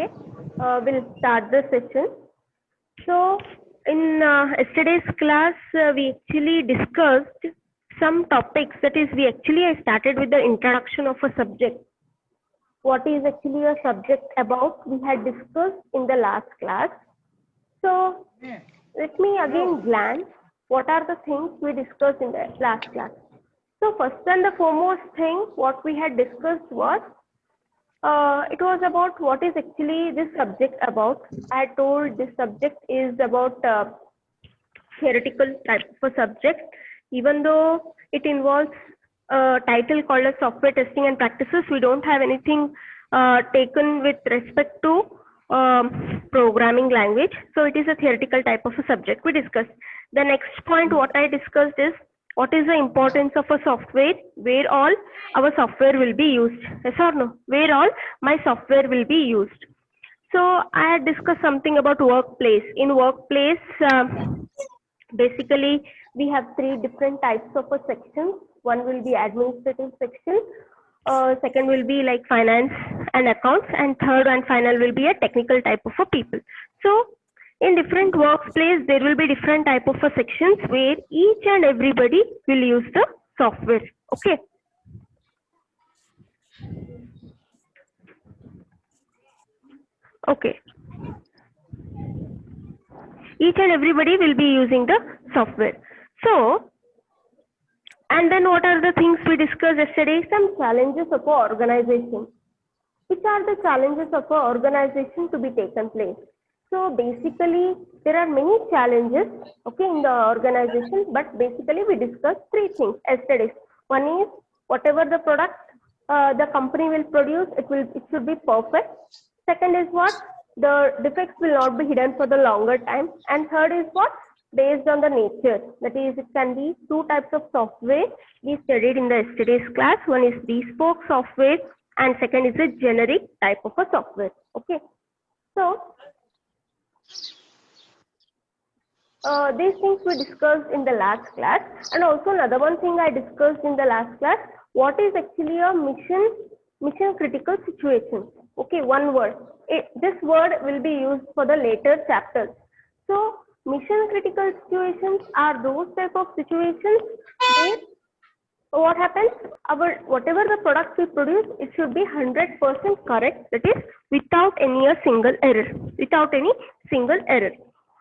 Okay, we'll start the session. So, in yesterday's class, we actually discussed some topics. That is, I started with the introduction of a subject. What is actually a subject about? We had discussed in the last class. So, let me again glance. What are the things we discussed in the last class? So, first and the foremost thing, what we had discussed was it was about what is actually this subject about. I told this subject is about theoretical type of a subject, even though it involves a title called as software testing and practices. We don't have anything taken with respect to programming language. So it is a theoretical type of a subject we discussed. The next point what I discussed is what is the importance of a software, where all our software will be used. Yes or no? Where all my software will be used. So I had discussed something about workplace. In workplace, basically we have three different types of a section. One will be administrative section. Second will be like finance and accounts, and third and final will be a technical type of a people. So in different workplace, there will be different type of a sections where each and everybody will use the software. Okay. Okay. Each and everybody will be using the software. So, and then what are the things we discussed yesterday? Some challenges of our organization. Which are the challenges of our organization to be taken place? So basically, there are many challenges, okay, in the organization, but basically we discussed three things yesterday. One is whatever the product the company will produce, it should be perfect. Second is what? The defects will not be hidden for the longer time. And third is what? Based on the nature. That is, it can be two types of software we studied in the yesterday's class. One is bespoke software and second is a generic type of a software. Okay. So, these things we discussed in the last class, and also another one thing I discussed in the last class, what is actually a mission critical situation. Okay, one word. This word will be used for the later chapters. So mission critical situations are those type of situations where what happens, our whatever the product we produce, it should be 100% correct, that is without any single error,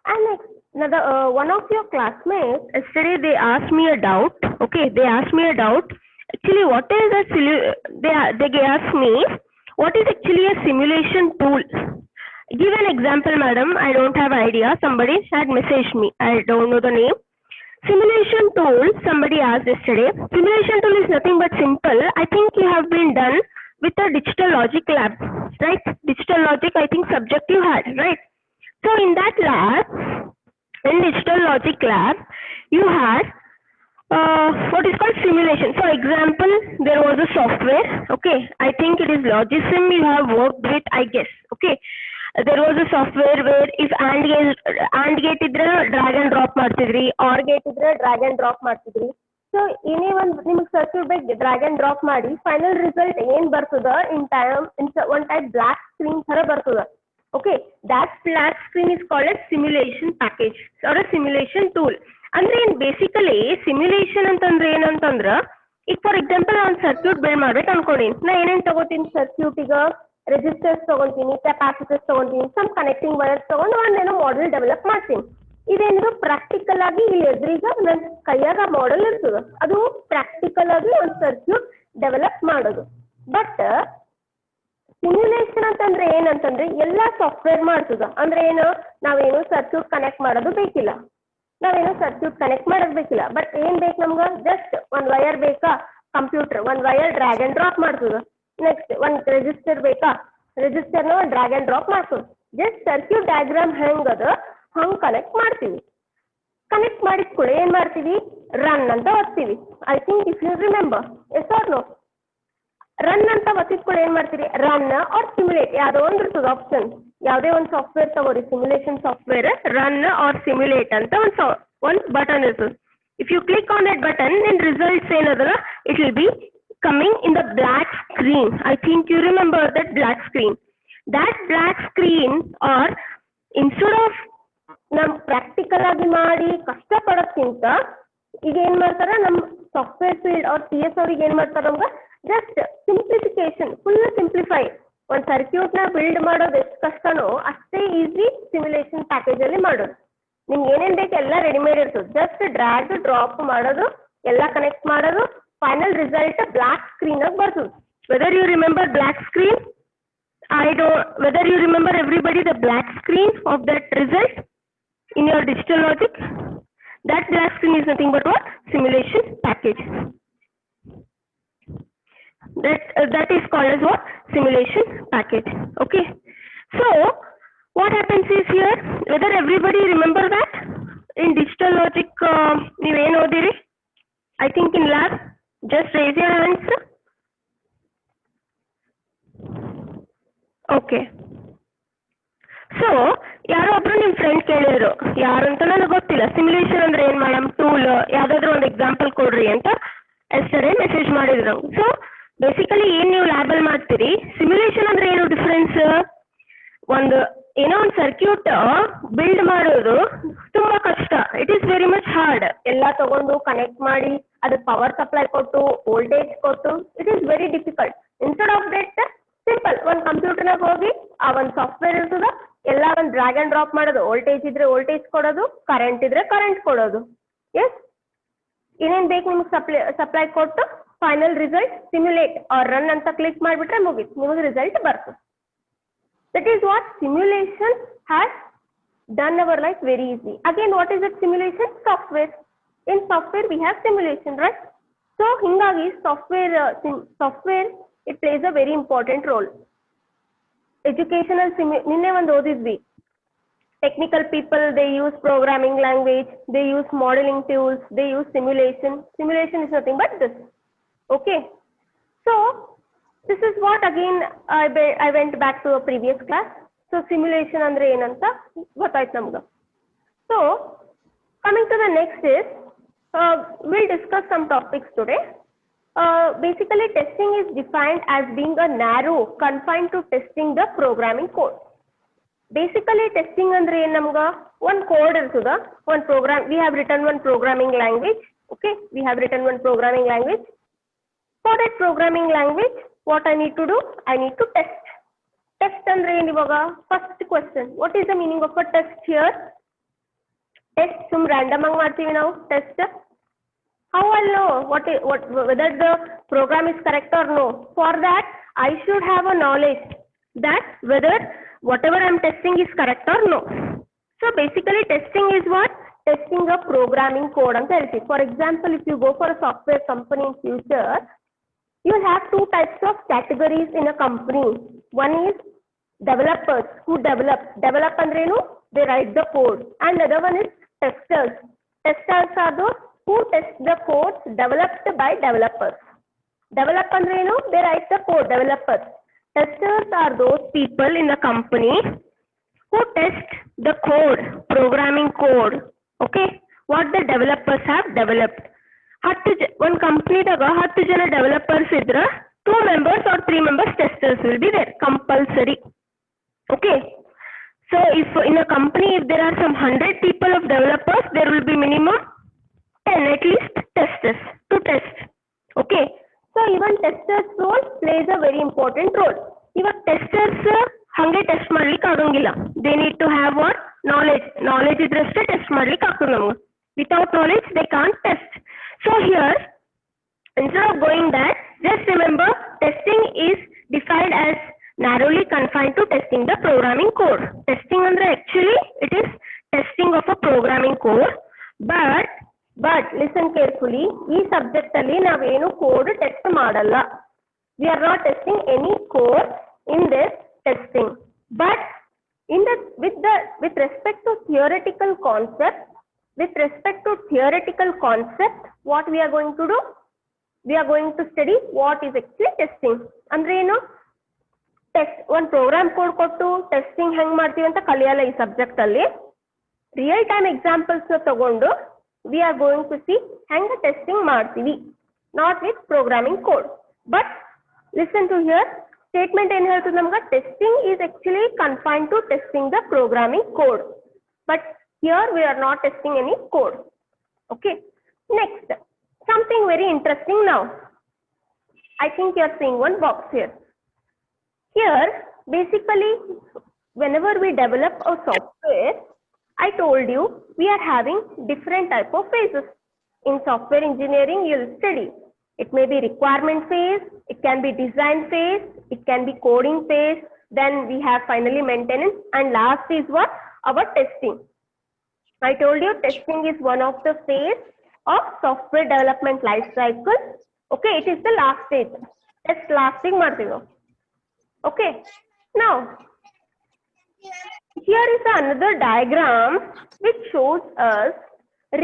And next, another one of your classmates yesterday, they asked me a doubt. Okay, they asked me a doubt. Actually, what is a they asked me what is actually a simulation tool. Give an example, madam. I don't have idea. Somebody had messaged me. I don't know the name. Simulation tool, somebody asked yesterday. Simulation tool is nothing but simple. I think you have been done with a digital logic lab, right? Digital logic, I think subject you had, right? So in that lab, in digital logic lab, you had what is called simulation. For example, there was a software. Okay, I think it is Logisim you have worked with, I guess. Okay. There was a software where if AND gate idre drag and drop ಮಾಡ್ತಿದ್ರಿ, OR gate idre drag and drop ಮಾಡ್ತಿದ್ರಿ. So ಏನೇ ಒಂದು ನಿಮಗೆ circuit ಬೇಕು drag and drop ಮಾಡಿ final result ಏನ್ ಬರ್ತದ in one type black screen ಥರ ಬರ್ತದ. Okay, that black screen is called as simulation package or a simulation tool. ಅಂದ್ರೆ ಏನ್ ಬೇಸಿಕಲಿ ಸಿಮ್ಯುಲೇಷನ್ ಅಂತಂದ್ರೆ ಏನಂತಂದ್ರ ಈಗ ಫಾರ್ ಎಕ್ಸಾಂಪಲ್ ನಾನು ಸರ್ಕ್ಯೂಟ್ ಬಿಲ್ಡ್ ಮಾಡ್ಬೇಕು ಅನ್ಕೊಂಡೀನಿ. ನಾ ಏನೇನ್ ತಗೋತೀನಿ ಸರ್ಕ್ಯೂಟ್, ಈಗ ರೆಸಿಸ್ಟರ್ಸ್ ತಗೊಂತೀನಿ, ಕೆಪಾಸಿಟರ್ಸ್ ತಗೊಂತೀನಿ, ಸಮ್ ಕನೆಕ್ಟಿಂಗ್ ವೈರ್ಸ್ ತಗೊಂಡು ಒಂದೇನೋ ಮಾಡೆಲ್ ಡೆವಲಪ್ ಮಾಡ್ತೀನಿ. ಇದೇನಿದು ಪ್ರಾಕ್ಟಿಕಲ್ ಆಗಿ ಇಲ್ಲಿ ಎದುರೀಗ ನನ್ನ ಕೈಯಾಗ ಮಾಡೆಲ್ ಇರ್ತದ, ಅದು ಪ್ರಾಕ್ಟಿಕಲ್ ಆಗಿ ಒಂದು ಸರ್ಕ್ಯೂಟ್ ಡೆವಲಪ್ ಮಾಡೋದು. ಬಟ್ ಸಿಮ್ಯುಲೇಷನ್ ಅಂತಂದ್ರೆ ಏನಂತಂದ್ರೆ ಎಲ್ಲಾ ಸಾಫ್ಟ್ವೇರ್ ಮಾಡ್ತದ. ಅಂದ್ರೆ ಏನು, ನಾವೇನು ಸರ್ಕ್ಯೂಟ್ ಕನೆಕ್ಟ್ ಮಾಡೋದು ಬೇಕಿಲ್ಲ, ಬಟ್ ಏನ್ ಬೇಕು ನಮ್ಗ, ಜಸ್ಟ್ ಒಂದ್ ವೈರ್ ಬೇಕಾ, ಕಂಪ್ಯೂಟರ್ ಒಂದ್ ವೈರ್ ಡ್ರ್ಯಾಗ್ ಅಂಡ್ ಡ್ರಾಪ್ ಮಾಡ್ತದ. ನೆಕ್ಸ್ಟ್ ಒಂದ್ ರೆಜಿಸ್ಟರ್ ಬೇಕಾ, ರೆಜಿಸ್ಟರ್ನ ಒಂದ್ ಡ್ರ್ಯಾಗ್ ಅಂಡ್ ಡ್ರಾಪ್ ಮಾಡ್ತದ. ಜಸ್ಟ್ ಸರ್ಕ್ಯೂಟ್ ಡಯಾಗ್ರಾಮ್ ಹೆಂಗ್ ಅದ ಹಂಗ್ ಕನೆಕ್ಟ್ ಮಾಡ್ತೀವಿ. ಕನೆಕ್ಟ್ ಮಾಡಿದ ಕೂಡ ಏನ್ ಮಾಡ್ತೀವಿ, ರನ್ ಅಂತ ಒತ್ತೀವಿ. I think if you remember, yes or no? Run ಅಂತ ಒತ್ತಿದ ಕೂಡ ಏನ್ ಮಾಡ್ತೀರಿ, ರನ್ ಆರ್ ಸಿಮ್ಯುಲೇಟ್ ಯಾವ್ದೋ ಒಂದು ಇರ್ತದ ಆಪ್ಷನ್. ಯಾವುದೇ ಒಂದು ಸಾಫ್ಟ್ವೇರ್ ತಗೋರಿ, simulation software, run or simulate ಅಂತ ಒಂದು ಬಟನ್ ಇರ್ತದೆ. If you click on that button, then results ಏನದಲ್ಲ, it will be coming in the black screen. I think you remember that black screen. that black screen or instead of ನಮ್ practical ಆಗಿ ಮಾಡಿ ಕಷ್ಟ ಪಡೋಕ್ಕಿಂತ ಈಗ ಏನ್ ಮಾಡ್ತಾರ ನಮ್ ಸಾಫ್ಟ್ವೇರ್ ಫೀಲ್ಡ್ ಅವ್ರ CS ಅವ್ರಿಗೆ ಏನ್ ಮಾಡ್ತಾರ ನಮ್ಗೆ ಜಸ್ಟ್ ಸಿಂಪ್ಲಿಫಿಕೇಶನ್ ಫುಲ್ ಸಿಂಪ್ಲಿಫೈ ಒಂದು ಸರ್ಕ್ಯೂಟ್ ನ ಬಿಲ್ಡ್ ಮಾಡೋದು ಎಷ್ಟು ಕಷ್ಟನೋ ಅಷ್ಟೇ ಈಸಿ ಸಿಮ್ಯುಲೇಷನ್ ಪ್ಯಾಕೇಜ್ ಅಲ್ಲಿ ಮಾಡೋದು. ನಿಮ್ಗೆ ಏನೇನ್ ಬೇಕು ಎಲ್ಲ ರೆಡಿಮೇಡ್ ಇರ್ತದೆ, ಜಸ್ಟ್ ಡ್ರ್ಯಾಗ್ ಡ್ರಾಪ್ ಮಾಡೋದು, ಎಲ್ಲ ಕನೆಕ್ಟ್ ಮಾಡೋದು, ಫೈನಲ್ ರಿಸಲ್ಟ್ ಬ್ಲಾಕ್ ಸ್ಕ್ರೀನ್ ಆಗಿ ಬರ್ತದೆ. Whether you remember black screen? whether you remember everybody the black screen of that result in your digital logic? That black screen is nothing but what? Simulation package. That is called as what? Simulation package. Okay. So what happens is here, whether everybody remember that in digital logic you know diri? I think in lab, just raise your hands. Okay. So ಯಾರೋ ಒಬ್ರು ನಿಮ್ಮ friend ಕೇಳಿದ್ರು, ಯಾರು ಅಂತ ನನಗೆ ಗೊತ್ತಿಲ್ಲ, simulation ಅಂದ್ರೆ ಏನ್ ಮೇಡಮ್ ಟೂಲ್ ಯಾವ್ದಾದ್ರು ಒಂದು ಎಕ್ಸಾಂಪಲ್ ಕೊಡ್ರಿ ಅಂತ ಎಷ್ಟರೇ ಮೆಸೇಜ್ ಮಾಡಿದ್ರು. ಸೊ ಬೇಸಿಕಲಿ ಏನ್ ನೀವು ಲ್ಯಾಬಲ್ಲಿ ಮಾಡ್ತೀರಿ, ಸಿಮ್ಯುಲೇಷನ್ ಅಂದ್ರೆ ಏನು ಡಿಫ್ರೆನ್ಸ್? ಒಂದು ಏನೋ ಒಂದು ಸರ್ಕ್ಯೂಟ್ ಬಿಲ್ಡ್ ಮಾಡೋದು ತುಂಬಾ ಕಷ್ಟ, it is very much hard. ಎಲ್ಲ ತಗೊಂಡು ಕನೆಕ್ಟ್ ಮಾಡಿ ಅದಕ್ಕೆ ಪವರ್ ಸಪ್ಲೈ ಕೊಟ್ಟು ವೋಲ್ಟೇಜ್ ಕೊಟ್ಟು it is very difficult. Instead of that simple ಒಂದು ಕಂಪ್ಯೂಟರ್ನಾಗ ಹೋಗಿ ಆ ಒಂದು ಸಾಫ್ಟ್ವೇರ್ ಇರ್ತದ, ಎಲ್ಲ ಒಂದು ಡ್ರ್ಯಾಗ್ ಅಂಡ್ ಡ್ರಾಪ್ ಮಾಡೋದು, ವೋಲ್ಟೇಜ್ ಇದ್ರೆ ವೋಲ್ಟೇಜ್ ಕೊಡೋದು, ಕರೆಂಟ್ ಇದ್ರೆ ಕರೆಂಟ್ ಕೊಡೋದು. ಎಸ್, ಏನೇನ್ ಬೇಕು ನಿಮ್ಗೆ ಸಪ್ಲೈ ಕೊಟ್ಟು final result simulate or run ಅಂತ ಕ್ಲಿಕ್ ಮಾಡಿಬಿಟ್ರೆ ಮುಗೀತು, ನಿಮಗೆ ರಿಸಲ್ಟ್ ಬರ್ತದೆ. That is what simulation has done our life very easy. Again what is that simulation? Software. In software we have simulation, right? So ಹಿಂಗಾಗಿ software it plays a very important role. Educational ninne ಒಂದು ಓದಿದ್ವಿ, technical people they use programming language, they use modeling tools, they use simulation. Simulation is nothing but this. Okay, so this is what again I went back to a previous class. So simulation andre ಏನಂತ ಗೊತ್ತಾಯ್ತು ನಮ್ಗೆ. So coming to the next is we'll discuss some topics today. Basically testing is defined as being a narrow confined to testing the programming code. Basically testing andre ಏನು ನಮ್ಗೆ ಒಂದು code ಇರ್ತದ, ಒಂದು program, we have written one programming language. Okay, we have written one programming language. For that programming language what I need to do? I need to test. Test andre ಏನು ಇವಾಗ? First question, what is the meaning of a test here? Test sum random ಆಗಿ ಮಾಡ್ತೀವಿ ನಾವು test. How I'll know whether the program is correct or no? For that, I should have a knowledge that whether whatever I'm testing is correct or no. So basically, testing is what? Testing a programming code. For example, if you go for a software company in future, you will have two types of categories in a company. One is developers who develop andrenu, they write the code, and the other one is testers. Testers are those who test the codes developed by developers. Develop andrenu, they write the code, developers. Testers are those people in the company who test the code, programming code. Okay, what the developers have developed. One company daga 10 jana developers idra 2 members or 3 members testers will be there compulsory. Okay, so if in a company if there are some 100 people of developers, there will be minimum 10 at least testers to test. Okay, so even testers role plays a very important role. Even testers hange test ಮಾಡ್ಲಿಕ್ಕೆ ಆಗಂಗಿಲ್ಲ, they need to have what? knowledge ಇದ್ರಷ್ಟೇ test ಮಾಡ್ಲಿಕ್ಕೆ ಆಗ್ತದೆ ನಮಗೆ. Without knowledge they can't test. So here instead of going that, just remember testing is defined as narrowly confined to testing the programming code. Testing andre actually it is testing of a programming code, but listen carefully, ಈ subject ಅಲ್ಲಿ ನಾವೇನು code test ಮಾಡಲ್ಲ. We are not testing any code in this testing, but with respect to theoretical concept, what we are going to do? We are going to study what is actually testing. ಅಂದ್ರೆ ಏನು? Test ಒಂದು program code ಕೊಟ್ಟು testing ಹೆಂಗ್ ಮಾಡ್ತೀವಿ ಅಂತ ಕಲಿಯಲ್ಲ ಈ subject ಅಲ್ಲಿ. Real time examples ತಗೊಂಡು we are going to see ಹೆಂಗ ಟೆಸ್ಟಿಂಗ್ ಮಾಡ್ತೀವಿ, not with programming code. But listen to here, statement ಏನ್ ಹೇಳ್ತದೆ ನಮ್ಗೆ testing is actually confined to testing the programming code, but here we are not testing any code. Okay, next, something very interesting now. I think you are seeing one box here. Here, basically, whenever we develop a software, I told you we are having different type of phases. In software engineering, you'll study. It may be requirement phase, it can be design phase, it can be coding phase, then we have finally maintenance, and last is what? Our testing. I told you testing is one of the phase of software development life cycle. Okay, it is the last stage. Test lasting martivo. Okay, now here is another diagram which shows us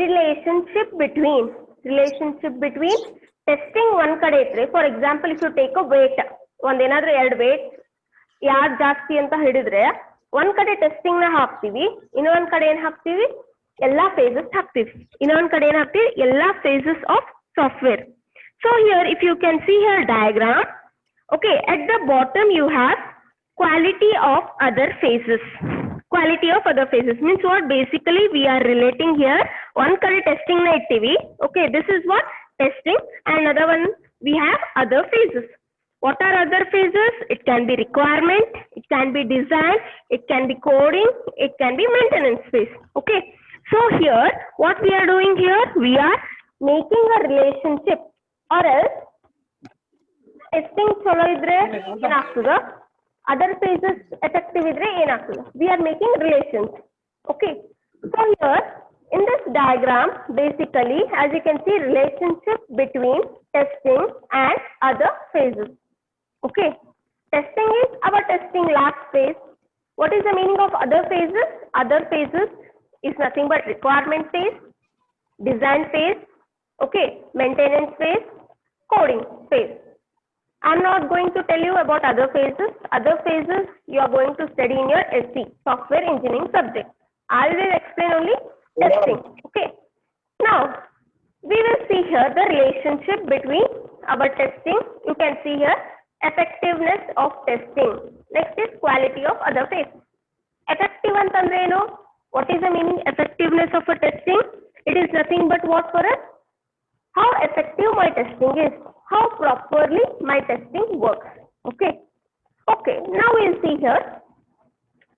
relationship between testing one kade itre. For example, if you take a weight, ಒಂದ್ ಏನಾದ್ರೂ ಎರಡು weight ಯಾವ್ದು ಜಾಸ್ತಿ ಅಂತ ಹಿಡಿದ್ರೆ ಒಂದ್ ಕಡೆ testing ನ ಹಾಕ್ತಿವಿ, ಇನ್ನೊಂದ್ ಕಡೆ ಏನ್ ಹಾಕ್ತಿವಿ, ಎಲ್ಲಾ phases ಹಾಕ್ತಿವಿ, ಇನ್ನೊಂದ್ ಕಡೆ ಏನ್ ಹಾಕ್ತಿವಿ, ಎಲ್ಲಾ phases of software. So here if you can see here diagram, okay, at the bottom you have quality of other phases. Quality of other phases means what? Basically we are relating here one kade testing na ittivi. Okay, this is what testing, and another one we have other phases. What are other phases? It can be requirement, it can be design, it can be coding, it can be maintenance phase. Okay, so here what we are doing here, we are making a relationship, or else testing cholo idre enagtuda, other phases effective idre enagtuda. We are making relations. Okay, so here in this diagram, basically as you can see, relationship between testing and other phases. Okay, testing is our testing last phase. What is the meaning of other phases? Other phases is nothing but requirement phase, design phase, okay, maintenance phase, coding phase. I'm not going to tell you about other phases. Other phases you are going to study in your SE, software engineering subject. I will explain only testing. Okay, now we will see here the relationship between our testing. You can see here effectiveness of testing. Next is quality of other phases. Effective antandre eno? What is the meaning effectiveness of a testing? It is nothing but what for us? How effective my testing is, how properly my testing works. Okay, okay, now we'll see here.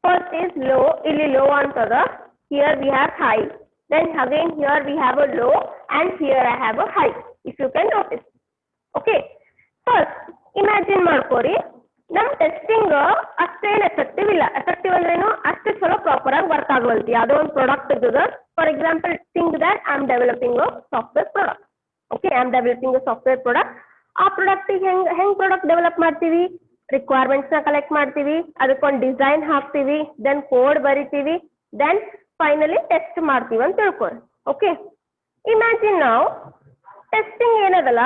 First is low, illi low antada, here we have high, then again here we have a low, and here I have a high, if you can notice. Okay, first imagine ಮಾಡ್ಕೋರಿ, ನಮ್ testing ಅಷ್ಟೇನು effective ಇಲ್ಲ. Effective ಅಂದ್ರೆ ಏನು, ಅಷ್ಟು ಚಲೋ proper ಆಗಿ work ಆಗುವಂತೆ ಯಾವುದೋ ಒಂದು ಪ್ರಾಡಕ್ಟ್ ಇದ್ದದ. For example think that I am developing a software product. Okay, I am developing a software product. ಆ ಪ್ರಾಡಕ್ಟ್ ಹೆಂಗ್ ಪ್ರಾಡಕ್ಟ್ ಡೆವಲಪ್ ಮಾಡ್ತೀವಿ, ರಿಕ್ವೈರ್ಮೆಂಟ್ಸ್ ನ ಕಲೆಕ್ಟ್ ಮಾಡ್ತೀವಿ, ಅದಕ್ಕೊಂದು ಡಿಸೈನ್ ಹಾಕ್ತೀವಿ, ದೆನ್ ಕೋಡ್ ಬರಿತೀವಿ, ದೆನ್ ಫೈನಲಿ ಟೆಸ್ಟ್ ಮಾಡ್ತೀವಿ ಅಂತ ತಿಳ್ಕೊಳ್ಳಿ. ಓಕೆ, ಇಮ್ಯಾಜಿನ್ ನಾವು ಟೆಸ್ಟಿಂಗ್ ಏನದಲ್ಲ,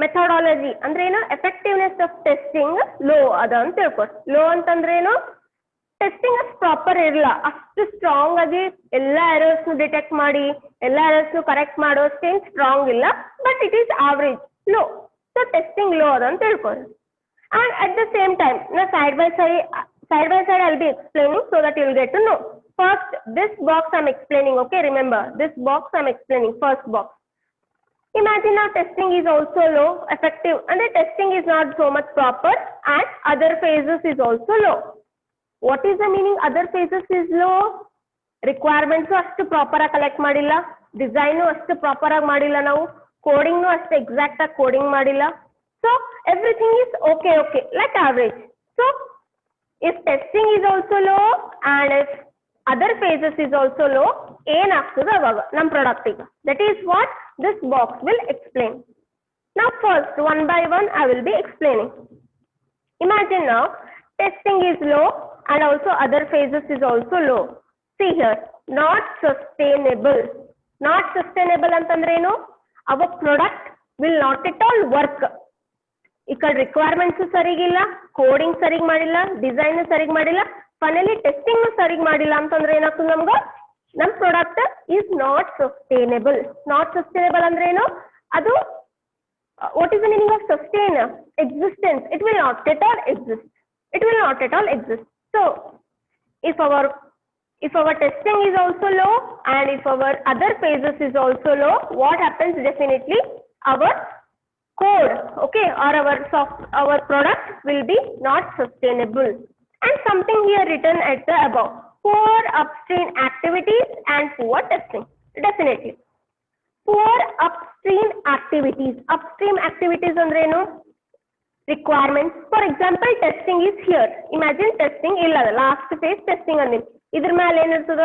ಮೆಥಡಾಲಜಿ ಅಂದ್ರೆ ಏನು, ಎಫೆಕ್ಟಿವ್ನೆಸ್ ಆಫ್ ಟೆಸ್ಟಿಂಗ್ ಲೋ ಅದ ಅಂತ ತಿಳ್ಕೊ. ಲೋ ಅಂತಂದ್ರೆ ಏನು, ಟೆಸ್ಟಿಂಗ್ ಅಷ್ಟು ಪ್ರಾಪರ್ ಇರಲ್ಲ, ಅಷ್ಟು ಸ್ಟ್ರಾಂಗ್ ಆಗಿ ಎಲ್ಲಾ ಎರರ್ಸ್ ಡಿಟೆಕ್ಟ್ ಮಾಡಿ ಎಲ್ಲಾ ಎರರ್ಸ್ ಕರೆಕ್ಟ್ ಮಾಡೋಷ್ಟೇನು ಸ್ಟ್ರಾಂಗ್ ಇಲ್ಲ, but it is average low. So testing low ಅದ ಅಂತ ತಿಳ್ಕೊಳ್ಳಿ. And at the same time ನಾ side by side I'll be explaining so that you'll get to know. First, this box I'm explaining. Okay, remember this box I'm explaining. First box. Imagine now testing is also low, effective, and the testing is not so much proper, and other phases is also low. What is the meaning other phases is low? Requirements ಅಷ್ಟು proper ಆಗಿ collect ಮಾಡಿಲ್ಲ, design ಅಷ್ಟು proper ಆಗಿ ಮಾಡಿಲ್ಲ, ನಾವು coding ಅಷ್ಟು exact ಆಗಿ coding ಮಾಡಿಲ್ಲ. So everything is okay like average. So if testing is also low and if other phases is also low, ಏನಾಗ್ತದೆ ಅವಾಗ ನಮ್ಮ ಪ್ರಾಡಕ್ಟ್ ಈಗ, that is what this box will explain. Now first, one by one I will be explaining. Imagine now testing is low and also other phases is also low. See here, not sustainable. Not sustainable ಅಂತಂದ್ರೆ ಏನು, our product will not at all work. ಈ ಕಡೆ requirements ಸರಿಗಿಲ್ಲ, coding ಸರಿಗ್ ಮಾಡಿಲ್ಲ, design ಸರಿಗ್ ಮಾಡಿಲ್ಲ, finally testing ಸರಿಗ್ ಮಾಡಿಲ್ಲ ಅಂತಂದ್ರೆ ಏನಾಗ್ತದೆ, ನಮ್ಗೆ ನಮ್ product is not sustainable. Not sustainable ಅಂದ್ರೆ ಏನು, ಅದು what is the meaning of sustain? Existence. It will not at all exist. It will not at all exist. So if our testing is also low and if our other phases is also low, what happens? Definitely our code, okay, or our product will be not sustainable. And something here written at the above: poor upstream activities and poor testing. Definitely poor upstream activities. Upstream activities andre enu? Requirements. For example, testing is here. Imagine testing illa, last phase testing andi. Idr mele ಏನು ಇರ್ತದ?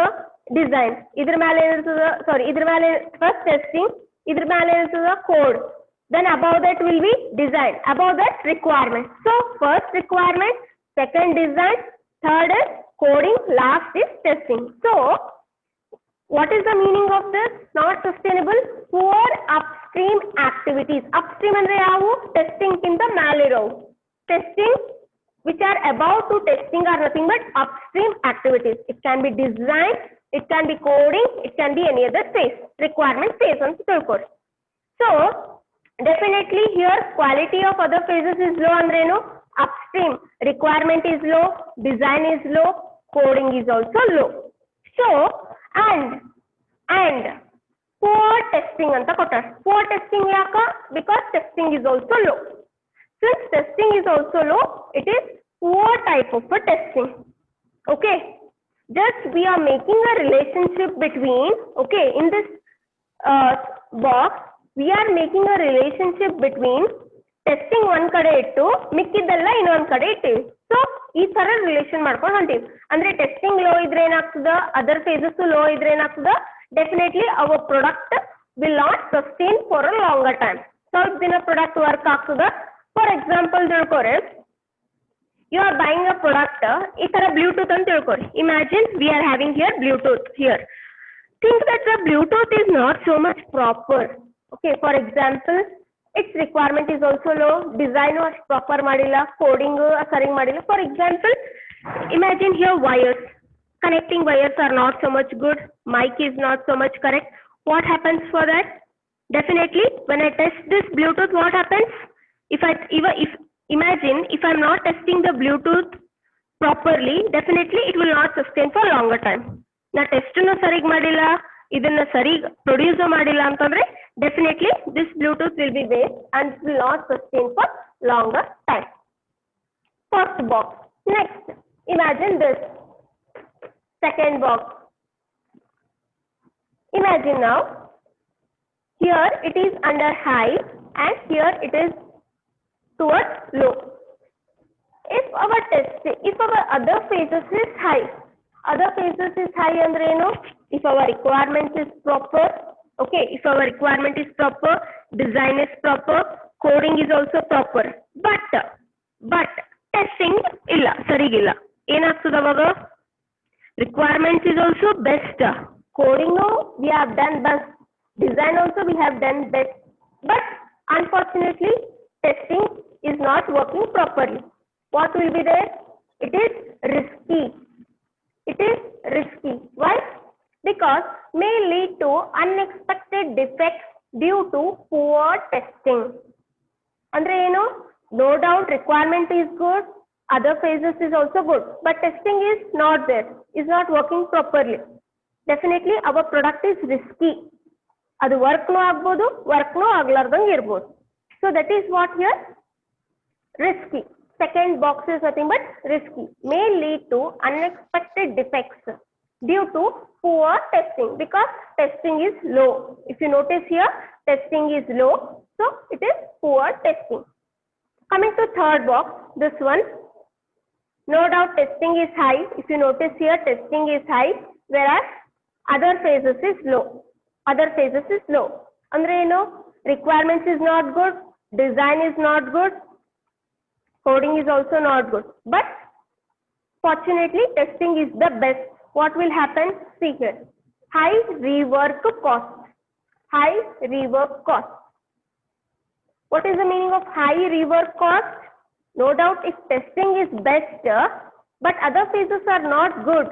Design. Idr mele ಏನು ಇರ್ತದ? Sorry, idr mele first testing, idr mele ಏನು ಇರ್ತದ? Code. Then above that will be design. Above that requirement. So first requirement, second design, third is coding, last is testing. So what is the meaning of this? Not sustainable. Poor upstream activities. Upstream andre yavu? Testing kinda mele irovu. Testing which are above to testing are nothing but upstream activities. It can be design, it can be coding, it can be any other phase. Requirement phase on the course. So definitely here quality of other phases is low andre no? Upstream requirement is low, design is low, coding is also low. So and poor testing anta kottaru. Poor testing yaka? Because testing is also low. Since testing is also low, it is poor type of a testing. Okay, just we are making a relationship between, okay, in this box we are making a relationship between testing one kade ittu mikkidella ಇನ್ನೊಂದು ಕಡೆ ಇಟ್ಟಿವಿ. So ಈ ತರ relation ಮಾಡ್ಕೊಂಡು ಹೊಂಟಿವಿ. ಅಂದ್ರೆ testing low ಇದ್ರೆ ಏನಾಗ್ತದ, other phases low ಇದ್ರೆ ಏನಾಗ್ತದ, definitely our product will not sustain for a longer time. ಸ್ವಲ್ಪ ದಿನ ಪ್ರಾಡಕ್ಟ್ ವರ್ಕ್ ಆಗ್ತದ. ಫಾರ್ ಎಕ್ಸಾಂಪಲ್ ತಿಳ್ಕೊರಿ, you are buying a product, ಈ ತರ ಬ್ಲೂಟೂತ್ ಅಂತ ತಿಳ್ಕೊರಿ. Imagine we are having here Bluetooth here. Think that the Bluetooth is not so much proper. Okay, for example, its requirement is also low, design was proper madilla, coding ಸರಿಯಾಗಿ madilla. For example, imagine here wires, connecting wires are not so much good, mic is not so much correct. What happens for that? Definitely when I test this Bluetooth, what happens? If imagine if I'm not testing the Bluetooth properly, definitely it will not sustain for longer time. Na test nu sarigi madilla, idanna sarigi produce madilla antandre definitely this Bluetooth will be waste and will not sustain for longer time. First box. Next, imagine this second box. Imagine now here it is under high and here it is towards low. If our other phases is high andre eno? If our requirement is proper, okay, if our requirement is proper, design is proper, coding is also proper, but testing illa, sarigilla, enagtada avaga? Requirements is also best, coding we have done best, design also we have done best, but unfortunately testing is not working properly. What will be there? It is risky. Why? Because may lead to unexpected defects due to poor testing. Andre eno? No doubt requirement is good, other phases is also good, but testing is not there, is not working properly. Definitely our product is risky. Adu work no agbodu, work no aglardang irbodu. So that is what here? Risky. Second box is nothing but risky. May lead to unexpected defects due to poor testing, because testing is low. If you notice here, testing is low, so it is poor testing. Coming to third box, this one, no doubt testing is high. If you notice here, testing is high, whereas other phases is low. Andre eno? Requirements is not good, design is not good, coding is also not good, but fortunately testing is the best. What will happen? See here, high rework cost. What is the meaning of high rework cost? No doubt if testing is best but other phases are not good,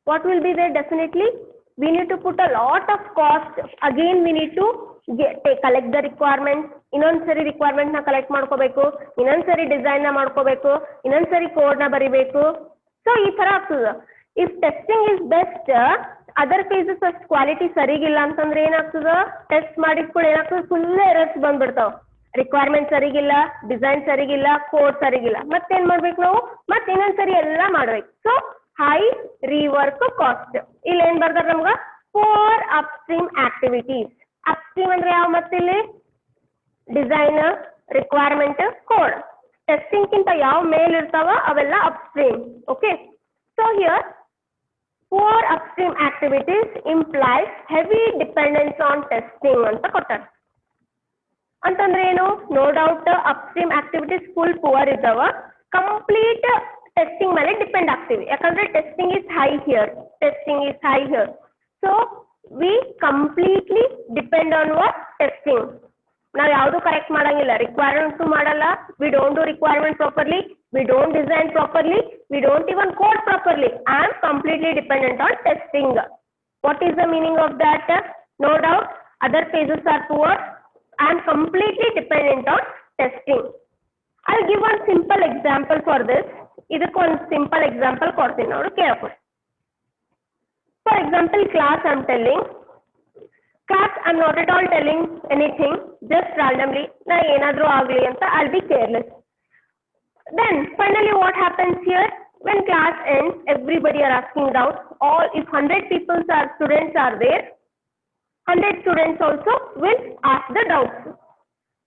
what will be there? Definitely we need to put a lot of cost. Again we need to collect the requirements, ಇನ್ನೊಂದ್ಸರಿ requirement ನ collect ಮಾಡ್ಕೋಬೇಕು, ಇನ್ನೊಂದ್ಸರಿ design ನ ಮಾಡ್ಕೋಬೇಕು, ಇನ್ನೊಂದ್ಸರಿ code ನ ಬರಿಬೇಕು. So ಈ ತರ ಆಗ್ತದ. If testing is best, other phases ಅಷ್ಟು ಕ್ವಾಲಿಟಿ ಸರಿಗಿಲ್ಲ ಅಂತಂದ್ರೆ ಏನಾಗ್ತದ, ಟೆಸ್ಟ್ ಮಾಡಿದ ಕೂಡ ಏನಾಗ್ತದ, ಫುಲ್ ಎರರ್ಸ್ ಬಂದ್ಬಿಡ್ತಾವ. ರಿಕ್ವೈರ್ಮೆಂಟ್ ಸರಿಗಿಲ್ಲ, ಡಿಸೈನ್ ಸರಿಗಿಲ್ಲ, ಕೋಡ್ ಸರಿಗಿಲ್ಲ, ಮತ್ತೇನ್ ಮಾಡ್ಬೇಕು ನಾವು, ಮತ್ತೆ ಇನ್ನೊಂದ್ಸರಿ ಎಲ್ಲ ಮಾಡ್ಬೇಕು. So high rework cost. ಇಲ್ಲಿ ಏನ್ ಬರ್ದಾರ ನಮ್ಗ, ಫಾರ್ ಅಪ್ಸ್ಟ್ರೀಮ್ ಆಕ್ಟಿವಿಟೀಸ್. ಅಪ್ಸ್ಟ್ರೀಮ್ ಅಂದ್ರೆ ಯಾವ, ಮತ್ತಿಲ್ಲಿ ಡಿಸೈನ್, ರಿಕ್ವೈರ್ಮೆಂಟ್, ಕೋಡ್. ಟೆಸ್ಟಿಂಗ್ ಕಿಂತ ಯಾವ ಮೇಲ್ ಇರ್ತಾವ ಅವೆಲ್ಲ upstream. Okay, so here for upstream activities implies heavy dependence on testing ಅಂತ ಕೊಟ್ಟಾರ. ಅಂತಂದ್ರೆ ಏನು, no doubt upstream activities full poor ಇದ್ದಾವ, ಕಂಪ್ಲೀಟ್ ಟೆಸ್ಟಿಂಗ್ ಮೇಲೆ ಡಿಪೆಂಡ್ ಆಗ್ತೀವಿ. ಯಾಕಂದ್ರೆ testing is high here, so we completely depend on what, testing. ನಾವು ಯಾವುದು ಕರೆಕ್ಟ್ ಮಾಡಂಗಿಲ್ಲ, ರಿಕ್ವೈರ್ಮೆಂಟ್ಸ್ ಮಾಡಲ್ಲ, we don't do requirement properly, we don't design properly, we don't even code properly. I am completely dependent on testing. What is the meaning of that? No doubt other phases are poor, I am completely dependent on testing. I'll give one simple example for this. ಇದಕ್ಕೆ ಒಂದು simple example ಕೊಡ್ತೀನಿ ನೋಡಿ, ಕೇಳ್ಕೊಳ್ಳಿ. For example, class I'm telling. Class I'm not at all telling anything, just randomly. Na enadru agli anta, I'll be careless. Then finally what happens here? When class ends, everybody are asking doubts. All, if 100 students are there, 100 students also will ask the doubts.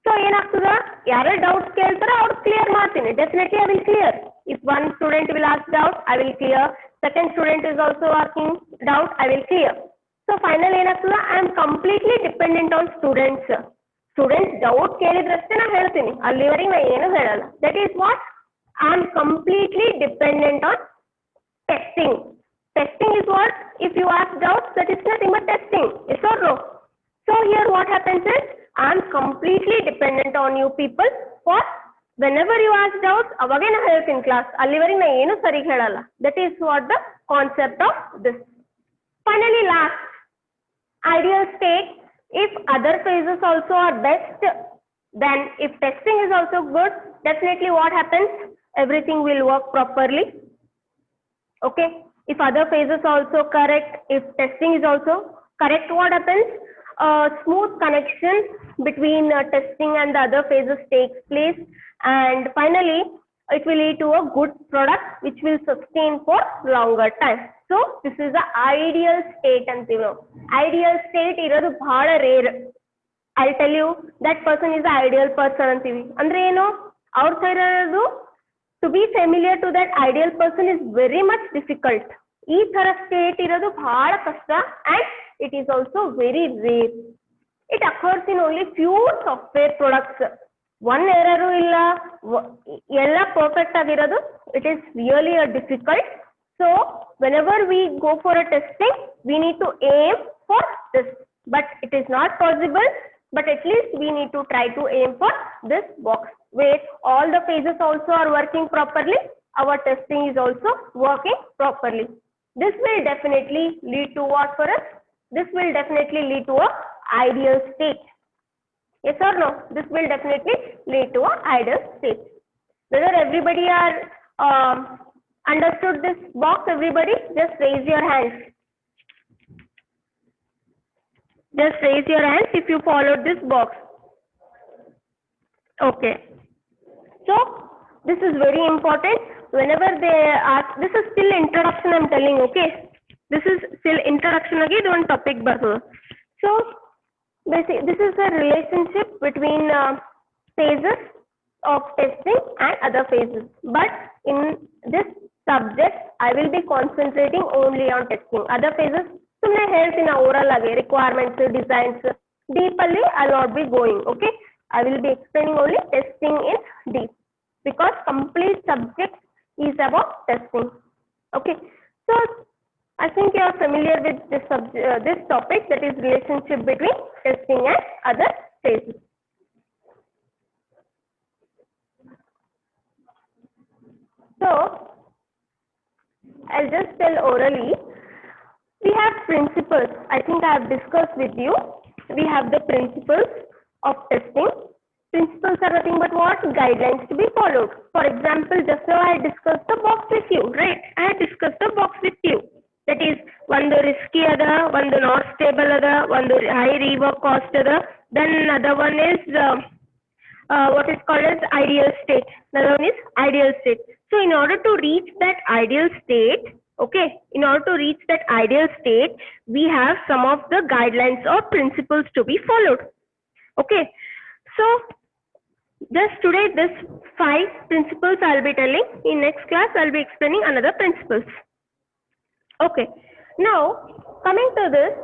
So ಏನಾಗ್ತದ, ಯಾರು doubts ಕೇಳ್ತಾರ ಅವ್ರು clear ಮಾಡ್ತೀನಿ. Definitely I will clear. If one student will ask doubt, I will clear. Second student is also asking doubt, I will clear. So final ಏನಾಗ್ತದ, I am completely dependent on students. Students doubt ಕೇಳಿದ್ರಷ್ಟೇ ನಾ ಹೇಳ್ತೀನಿ, ಅಲ್ಲಿವರೆಗೆ ನಾ ಏನು ಹೇಳಲ್ಲ. That is what I am completely dependent on testing. Testing is what? If you ask doubts, that is nothing but testing. Yes or no? So here what happens is, I am completely dependent on you people for whenever you ask doubts, avage na helತೀನಿ class, ಅಲ್ಲಿವರೆಗೆ ನಾ ಏನು ಸರಿ ಹೇಳಲ್ಲ. That is what the concept of this. Finally last, ideal state. If other phases also are best, then if testing is also good, definitely what happens? Everything will work properly. Okay. If other phases also correct, if testing is also correct, what happens? Smooth connection between testing and the other phases takes place, and finally it will lead to a good product which will sustain for longer time. So this is the ideal state antivo. Ideal state irodu bhಳ rare. I'll tell you that person is the ideal person antivi. Andre eno our side irodu, to be familiar to that ideal person is very much difficult. ಈ ತರ state ಇರೋದು ಬಹಳ ಕಷ್ಟ, and it is also very rare. It occurs in only few software products. One error ಇಲ್ಲ, ಎಲ್ಲ perfect ಆಗಿರೋದು, it is really a difficult. So whenever we go for a testing, we need to aim for this, but it is not possible. But at least we need to try to aim for this box where all the phases also are working properly. Our testing is also working properly. This will definitely lead to what for us? This will definitely lead to a ideal state. Yes or no? This will definitely lead to a ideal state. Whether everybody are understood this box? Everybody, just raise your hands. Just raise your hands if you followed this box. Okay. So this is very important. Whenever they ask, this is still introduction I'm telling, okay? This is still introduction again, one topic button. So basically this is the relationship between phases of testing and other phases. But in this subject, I will be concentrating only on testing. Other phases, sumne heltina oral age, requirements, designs, deeply I'll not be going, okay? I will be explaining only testing in deep, because complete subject is about testing. Okay, so I think you are familiar with this this topic, that is relationship between testing and other phases. So I'll just tell orally. We have principles. I think I have discussed with you. We have the principles of testing. Principles are nothing but what? Guidelines to be followed. For example, just now I discussed the box with you, right? I had discussed the box with you. That is, one risky other, one not stable other, one high rework cost other. Then another one is what is called as ideal state. Another one is ideal state. So in order to reach that ideal state, okay, in order to reach that ideal state, we have some of the guidelines or principles to be followed. Okay, so just today this 5 principles I'll be telling. In next class I'll be explaining another principles. Okay, now coming to this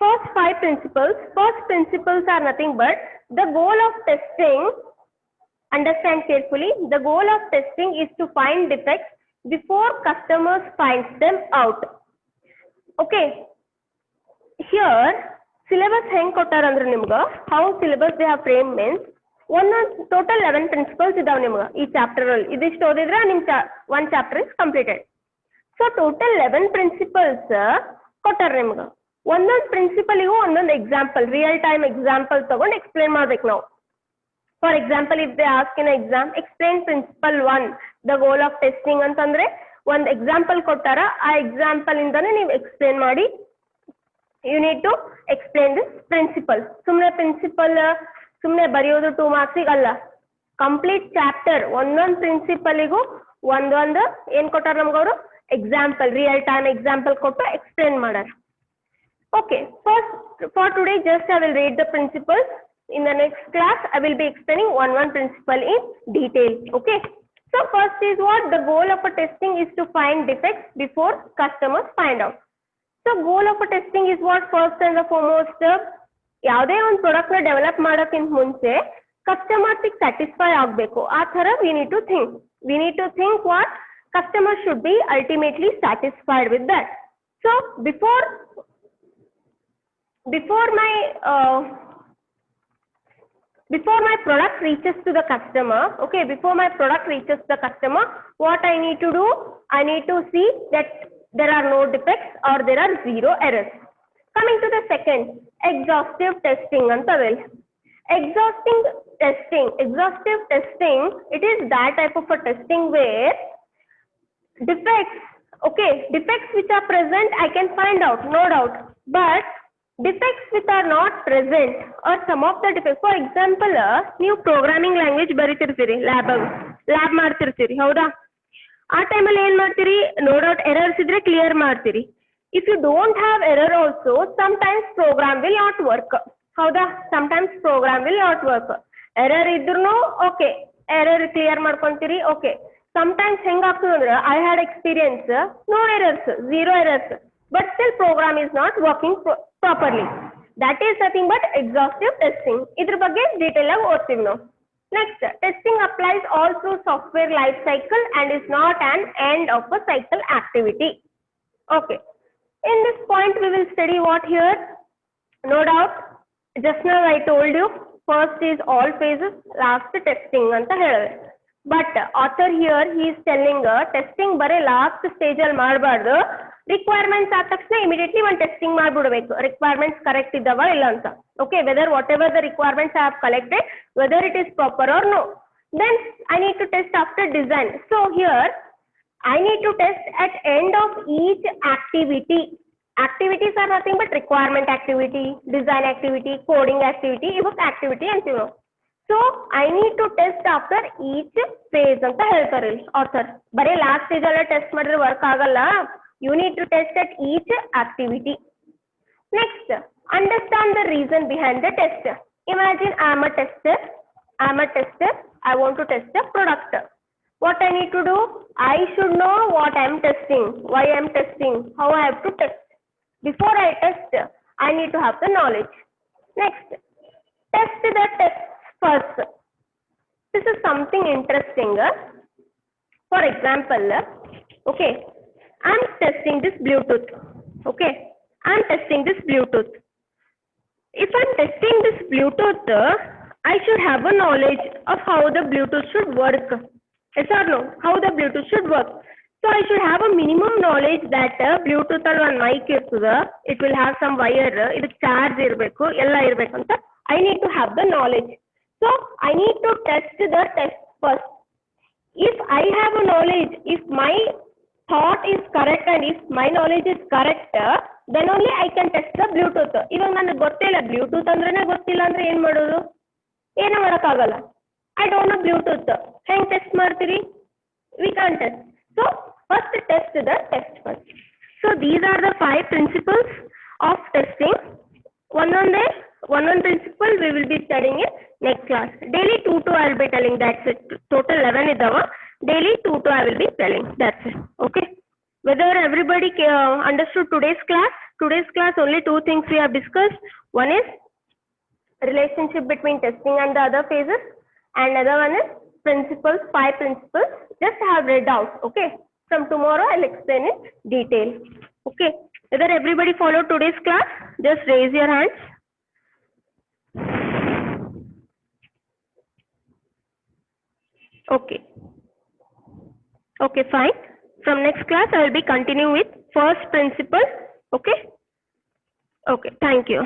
first 5 principles. First principles are nothing but the goal of testing. Understand carefully. The goal of testing is to find defects before customers find them out. Okay, here syllabus heng koಟ್ಟಾರ ಅಂದ್ರೆ ನಿಮಗೆ how syllabus they have framed means total 11 principles ಇದಾವೆ ನಿಮಗೆ ಈ chapter ಅಲ್ಲಿ. ಇದಿಷ್ಟು ಓದಿದ್ರೆ ನಿಮ್ಮ one chapter is completed. So total 11 principles ಕೊಟ್ಟಾರ ನಿಮಗೆ. ಒಂದೊಂದು ಪ್ರಿನ್ಸಿಪಲ್ಗೂ ಒಂದೊಂದು ಎಕ್ಸಾಂಪಲ್, ರಿಯಲ್ ಟೈಮ್ ಎಕ್ಸಾಂಪಲ್ ತಗೊಂಡು ಎಕ್ಸ್ಪ್ಲೇನ್ ಮಾಡ್ಬೇಕು ನಾವು. For example, if they ask in exam, explain principle 1, the goal of testing ಅಂತಂದ್ರೆ ಒಂದು ಎಕ್ಸಾಂಪಲ್ ಕೊಟ್ಟಾರ, ಆ ಎಕ್ಸಾಂಪಲ್ ಇಂದಾನೆ ನೀವು ಎಕ್ಸ್ಪ್ಲೇನ್ ಮಾಡಿ. You need to explain this principle. ಸುಮ್ಮನೆ ಪ್ರಿನ್ಸಿಪಲ್ ಸುಮ್ಮನೆ ಬರೆಯೋದು 2 marks ಅಲ್ಲ. ಕಂಪ್ಲೀಟ್ ಚಾಪ್ಟರ್ ಒಂದೊಂದು ಪ್ರಿನ್ಸಿಪಲ್ಗೂ ಒಂದೊಂದು ಏನ್ ಕೊಟ್ಟಾರ ನಮ್ಗವರು ಎಕ್ಸಾಂಪಲ್, ರಿಯಲ್ ಟೈಮ್ ಎಕ್ಸಾಂಪಲ್ ಕೊಟ್ಟು ಎಕ್ಸ್ಪ್ಲೇನ್ ಮಾಡ್ಯಾರ. Okay, first for today just I will read the principles. In the next class I will be explaining one principle in detail. Okay, so first is what? The goal of a testing is to find defects before customers find out. So goal of a testing is what? First and the foremost, ಯಾವುದೇ ಒಂದು product ನ develop ಮಾಡೋಕ್ಕಿಂತ ಮುಂಚೆ customers satisfy ಆಗಬೇಕು. ಆ ತರ we need to think what? Customers should be ultimately satisfied with that. So before my product reaches to the customer, okay, before my product reaches the customer, what I need to do? I need to see that there are no defects or there are 0 errors. Coming to the second, exhaustive testing antavil. Exhaustive testing, it is that type of a testing where defects, okay, defects which are present I can find out, no doubt, but defects which are not present or some of the defects. For example, ನೀವು programming language ಬರೀತಿರ್ತೀರಿ, lab ಮಾಡ್ತಿರ್ತೀರಿ, ಹೌದಾ? ಆ ಟೈಮಲ್ಲಿ ಏನ್ ಮಾಡ್ತೀರಿ? No doubt errors ಇದ್ರೆ clear ಮಾಡ್ತೀರಿ. If you don't have error also sometimes program will not work, ಹೌದಾ? sometimes program will not work. Error ಇದ್ರೂ ಓಕೆ, ಎರರ್ ಕ್ಲಿಯರ್ ಮಾಡ್ಕೊಂತೀರಿ. ಓಕೆ, sometimes ಹೆಂಗಾಗ್ತದೆ ಅಂದ್ರೆ I had experience, no errors, 0 errors, but still program is not working properly. That is nothing but exhaustive testing. Idr bagge detail ಆಗಿ ಓದ್ತೀವಿ ನಾವು. Next, testing applies all through software life cycle and is not an end of a cycle activity. Okay, in this point we will study what here? No doubt, just now I told you first is all phases, last testing anta ಹೇಳಿದೆ. But author here he is telling testing bare last stage ಅಲ್ಲಿ ಮಾಡಬಾರ್ದು. Requirements ಆದ ತಕ್ಷಣ immediately ಒಂದು testing ಮಾಡ್ಬಿಡ್ಬೇಕು, requirements correct ಇದ್ದಾವ ಇಲ್ಲ ಅಂತ. Okay, whether whatever the requirements I have collected, whether it is proper or no, then I need to test after design. So here I need to test at end of each activity. Activities are nothing but requirement activity, design activity, coding activity, ಇವಕ್ಕೆ activity ಅಂತೀವಿ ನಾವು. So I need to test after each phase ಅಂತ ಹೇಳ್ತಾರೆ author. ಬರೀ last stage ಅಲ್ಲೇ test ಮಾಡಿದ್ರೆ work ಆಗಲ್ಲ. You need to test at each activity. Next, understand the reason behind the test. Imagine I am a tester. I want to test a product. What I need to do? I should know what I am testing, why I am testing, how I have to test. Before I test, I need to have the knowledge. Next, test the test first. This is something interesting. For example, okay, I'm testing this Bluetooth. Okay, I'm testing this Bluetooth. If I'm testing this Bluetooth, I should have a knowledge of how the Bluetooth should work. Yes or no? How the Bluetooth should work. So I should have a minimum knowledge that Bluetooth ಅಲ್ಲಿ ಒಂದು mic ಇರ್ತದ, it will have some wire, ಇದಕ್ಕೆ charge ಇರಬೇಕು, ಎಲ್ಲ ಇರಬೇಕು ಅಂತ. I need to have the knowledge. So I need to test the test first. If I have a knowledge, if my thought is correct and if my knowledge is correct, then only I can test the Bluetooth. ಇವಾಗ ನನಗೆ ಗೊತ್ತಿಲ್ಲ Bluetooth ಅಂದ್ರೇನೆ ಗೊತ್ತಿಲ್ಲ ಅಂದ್ರೆ ಏನ್ ಮಾಡೋದು? ಏನು ಮಾಡೋಕ್ಕಾಗಲ್ಲ. I don't know Bluetooth. ಹೆಂಗ್ ಟೆಸ್ಟ್ ಮಾಡ್ತೀರಿ? We can't test. So first test the test first. So these are the 5 principles of testing. One principle we will be studying in next class. Daily 2 I will be telling. That's it. Total 11 is our daily 2 I will be telling. That's it. Okay. Whether everybody understood today's class? Today's class only 2 things we have discussed. One is relationship between testing and the other phases, and another one is principles, 5 principles. Just have read out. Okay. From tomorrow I'll explain in detail. Okay. Whether everybody followed today's class? Just raise your hands. Okay. Okay, fine. From next class I will be continuing with first principle. Okay. Okay. Thank you.